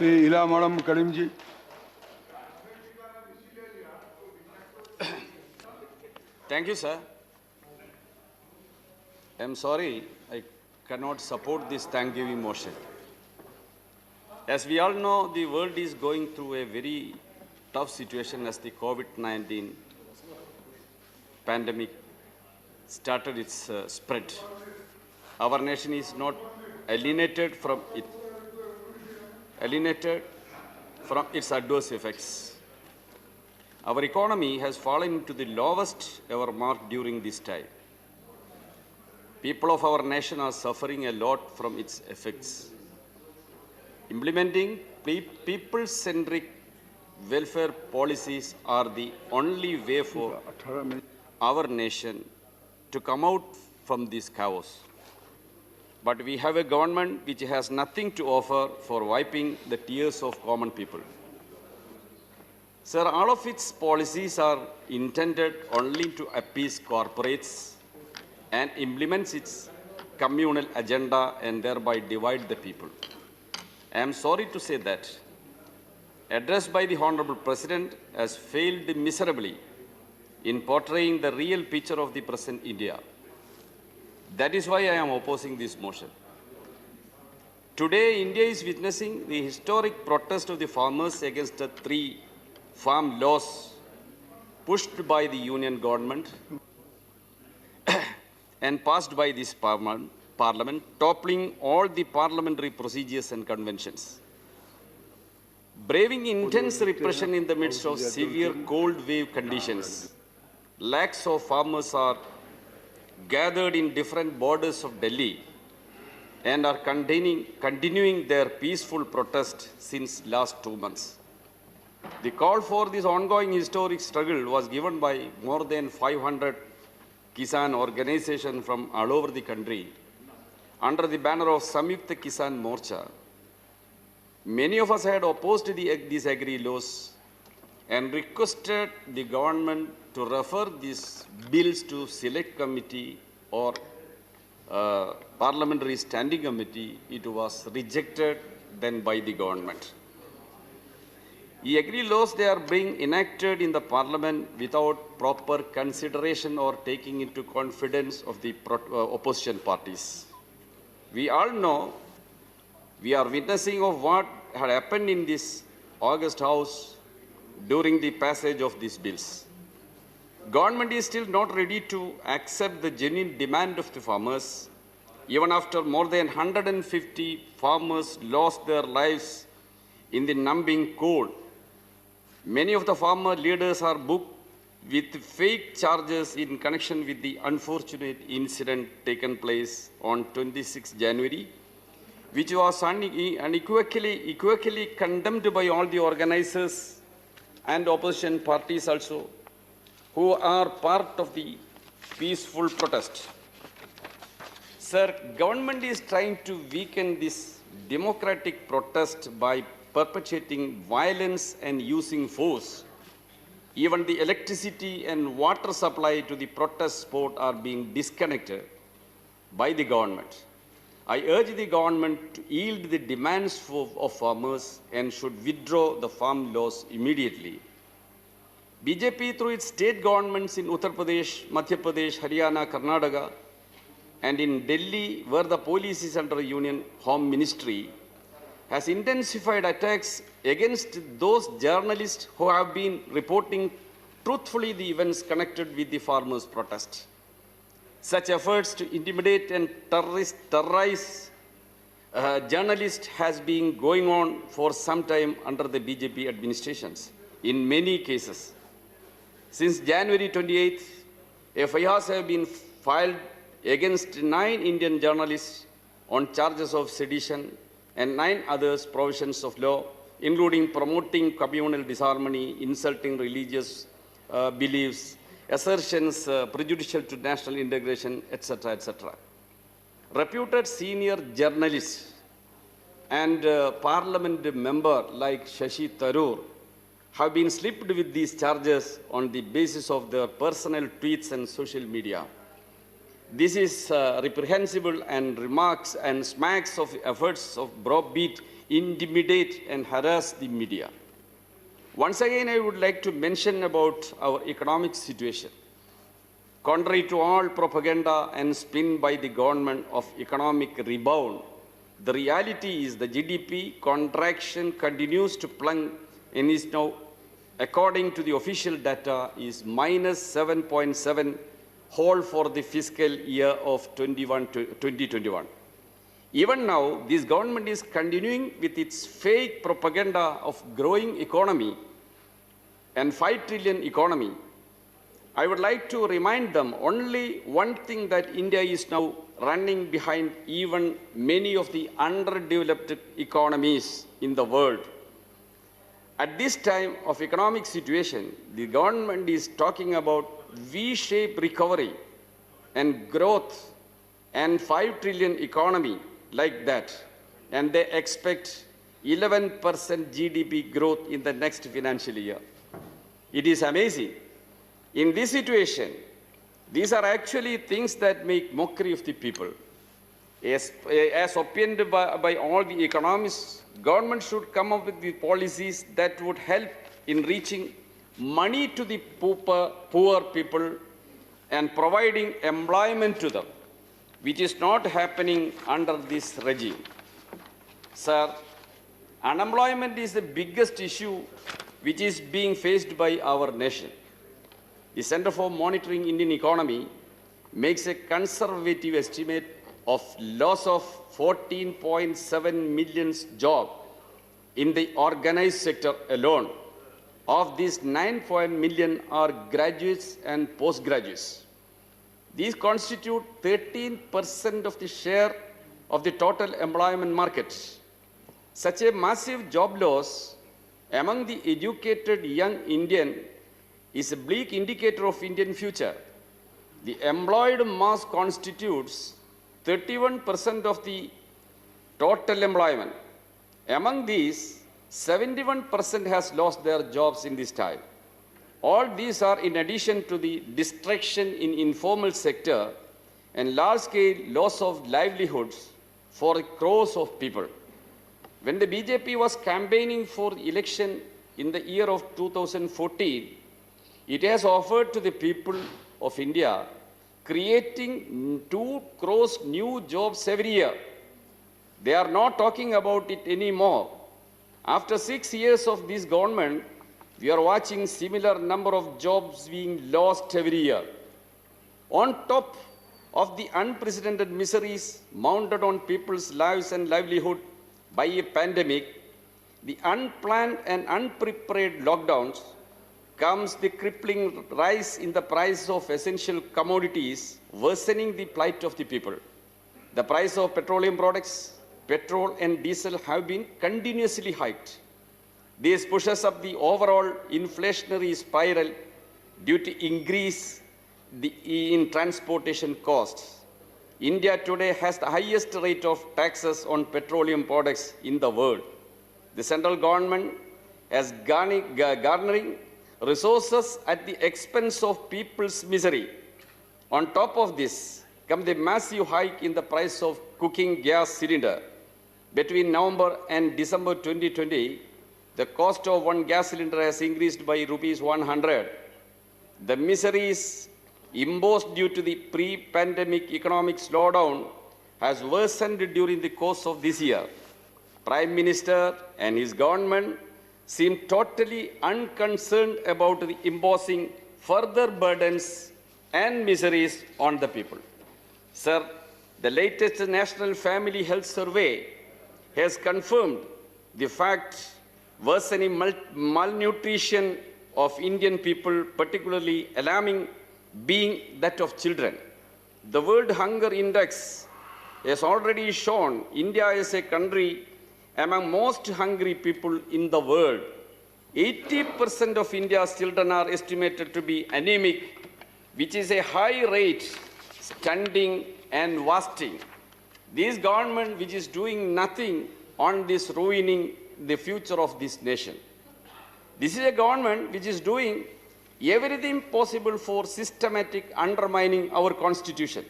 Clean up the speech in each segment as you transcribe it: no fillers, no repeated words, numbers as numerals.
Sri Ila Madam Karimji. Thank you, sir. I'm sorry, I cannot support this thank-giving motion. As we all know, the world is going through a very tough situation as the COVID-19 pandemic started its spread. Our nation is not alienated from its adverse effects. Our economy has fallen to the lowest ever mark during this time. People of our nation are suffering a lot from its effects. Implementing people-centric welfare policies are the only way for our nation to come out from this chaos. But we have a government which has nothing to offer for wiping the tears of common people. Sir, all of its policies are intended only to appease corporates and implements its communal agenda and thereby divide the people. I am sorry to say that address by the Honorable President has failed miserably in portraying the real picture of the present India. That is why I am opposing this motion. Today, India is witnessing the historic protest of the farmers against the 3 farm laws pushed by the Union government and passed by this Parliament, toppling all the parliamentary procedures and conventions. Braving intense repression in the midst of severe cold wave conditions, lakhs of farmers are gathered in different borders of Delhi and are continuing their peaceful protest since last 2 months. The call for this ongoing historic struggle was given by more than 500 Kisan organizations from all over the country under the banner of Samyukta Kisan Morcha. Many of us had opposed these agri laws and requested the government to refer these bills to select committee or parliamentary standing committee. It was rejected then by the government. The agri laws, they are being enacted in the parliament without proper consideration or taking into confidence of the opposition parties. We all know, we are witnessing of what had happened in this August House during the passage of these bills. Government is still not ready to accept the genuine demand of the farmers, even after more than 150 farmers lost their lives in the numbing cold. Many of the farmer leaders are booked with fake charges in connection with the unfortunate incident taken place on 26 January, which was unequivocally condemned by all the organizers and opposition parties also, who are part of the peaceful protest. Sir, government is trying to weaken this democratic protest by perpetuating violence and using force. Even the electricity and water supply to the protest spot are being disconnected by the government. I urge the government to yield the demands of farmers and should withdraw the farm laws immediately. BJP, through its state governments in Uttar Pradesh, Madhya Pradesh, Haryana, Karnataka, and in Delhi, where the police is under Union Home Ministry, has intensified attacks against those journalists who have been reporting truthfully the events connected with the farmers' protest. Such efforts to intimidate and terrorize journalists has been going on for some time under the BJP administrations in many cases. Since January 28th, FIRs have been filed against 9 Indian journalists on charges of sedition and 9 others provisions of law, including promoting communal disharmony, insulting religious beliefs, assertions prejudicial to national integration, etc., etc. Reputed senior journalists and parliament member like Shashi Tharoor have been slipped with these charges on the basis of their personal tweets and social media. This is reprehensible and remarks and smacks of efforts of browbeat intimidate and harass the media. Once again, I would like to mention about our economic situation. Contrary to all propaganda and spin by the government of economic rebound, the reality is the GDP contraction continues to plunge and is now, according to the official data, is minus 7.7 whole for the fiscal year of 2021. Even now, this government is continuing with its fake propaganda of growing economy and 5 trillion economy. I would like to remind them only one thing, that India is now running behind even many of the underdeveloped economies in the world. At this time of economic situation, the government is talking about V-shaped recovery and growth and 5 trillion economy like that. And they expect 11% GDP growth in the next financial year. It is amazing. In this situation, these are actually things that make mockery of the people. As opined by all the economists, government should come up with the policies that would help in reaching money to the poor people and providing employment to them, which is not happening under this regime. Sir, unemployment is the biggest issue which is being faced by our nation. The Center for Monitoring Indian Economy makes a conservative estimate of loss of 14.7 million jobs in the organized sector alone. Of these, 9 million are graduates and postgraduates. These constitute 13% of the share of the total employment market. Such a massive job loss among the educated young Indian is a bleak indicator of Indian future. The employed mass constitutes 31% of the total employment. Among these, 71% has lost their jobs in this time. All these are in addition to the destruction in informal sector and large-scale loss of livelihoods for crores of people. When the BJP was campaigning for election in the year of 2014, it has offered to the people of India creating 2 crores new jobs every year. They are not talking about it anymore. After 6 years of this government, we are watching similar number of jobs being lost every year. On top of the unprecedented miseries mounted on people's lives and livelihood by a pandemic, the unplanned and unprepared lockdowns, comes the crippling rise in the price of essential commodities, worsening the plight of the people. The price of petroleum products, petrol and diesel have been continuously hiked. This pushes up the overall inflationary spiral due to increase in transportation costs. India today has the highest rate of taxes on petroleum products in the world. The central government is garnering resources at the expense of people's misery. On top of this comes the massive hike in the price of cooking gas cylinder. Between November and December 2020, the cost of one gas cylinder has increased by rupees 100. The miseries imposed due to the pre-pandemic economic slowdown has worsened during the course of this year. Prime Minister and his government seem totally unconcerned about the imposing further burdens and miseries on the people. Sir, the latest National Family Health Survey has confirmed the fact worsening malnutrition of Indian people, particularly alarming being that of children. The World Hunger Index has already shown India is a country among most hungry people in the world. 80% of India's children are estimated to be anemic, which is a high rate, stunting and wasting. This government, which is doing nothing on this, ruining the future of this nation. This is a government which is doing everything possible for systematic undermining our constitution.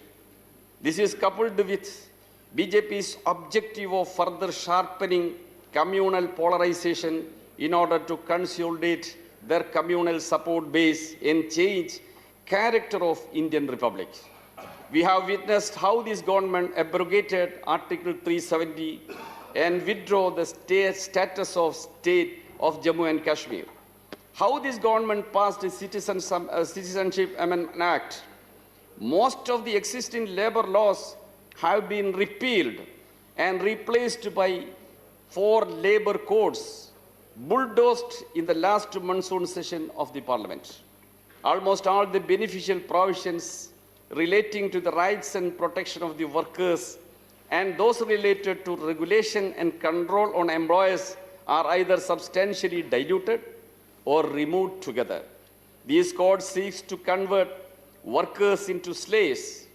This is coupled with BJP's objective of further sharpening communal polarization in order to consolidate their communal support base and change character of Indian Republic. We have witnessed how this government abrogated Article 370 and withdrew the status of state of Jammu and Kashmir. How this government passed a Citizenship Amendment Act. Most of the existing labor laws have been repealed and replaced by 4 labor codes, bulldozed in the last monsoon session of the Parliament. Almost all the beneficial provisions relating to the rights and protection of the workers and those related to regulation and control on employers are either substantially diluted or removed together. These codes seek to convert workers into slaves.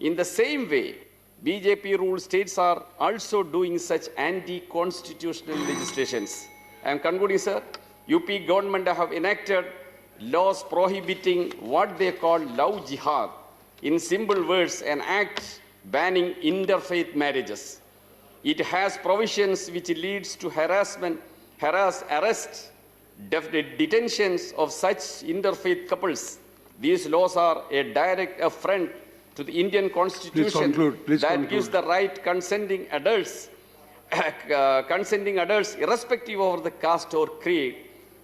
In the same way, BJP ruled states are also doing such anti-constitutional legislations. I am concluding, sir. UP government have enacted laws prohibiting what they call love jihad, in simple words, an act banning interfaith marriages. It has provisions which leads to arrest, detentions of such interfaith couples. These laws are a direct affront to the Indian Constitution that gives the right consenting adults, irrespective of the caste or creed,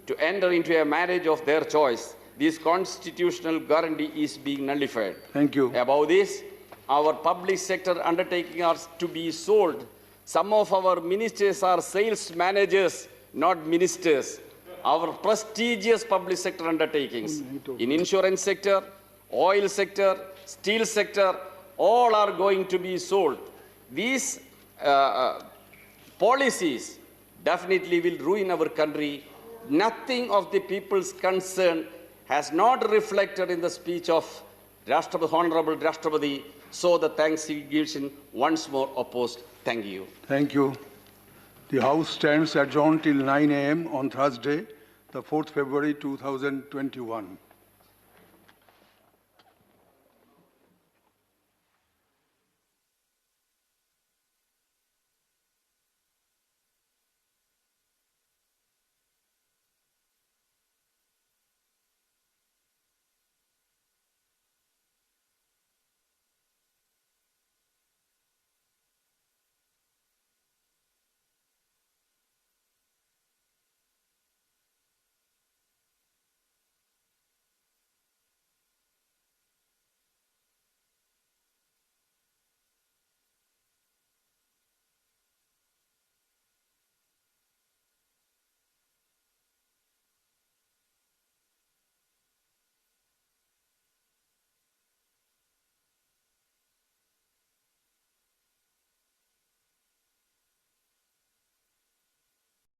to enter into a marriage of their choice. This constitutional guarantee is being nullified. Thank you. About this, our public sector undertakings are to be sold. Some of our ministers are sales managers, not ministers. Our prestigious public sector undertakings in insurance sector, oil sector, steel sector, all are going to be sold. These policies definitely will ruin our country. Nothing of the people's concern has not reflected in the speech of Honorable Rashtrapati. So the thanksgiving once more opposed. Thank you. Thank you. The House stands adjourned till 9 a.m. on Thursday, the 4th February 2021.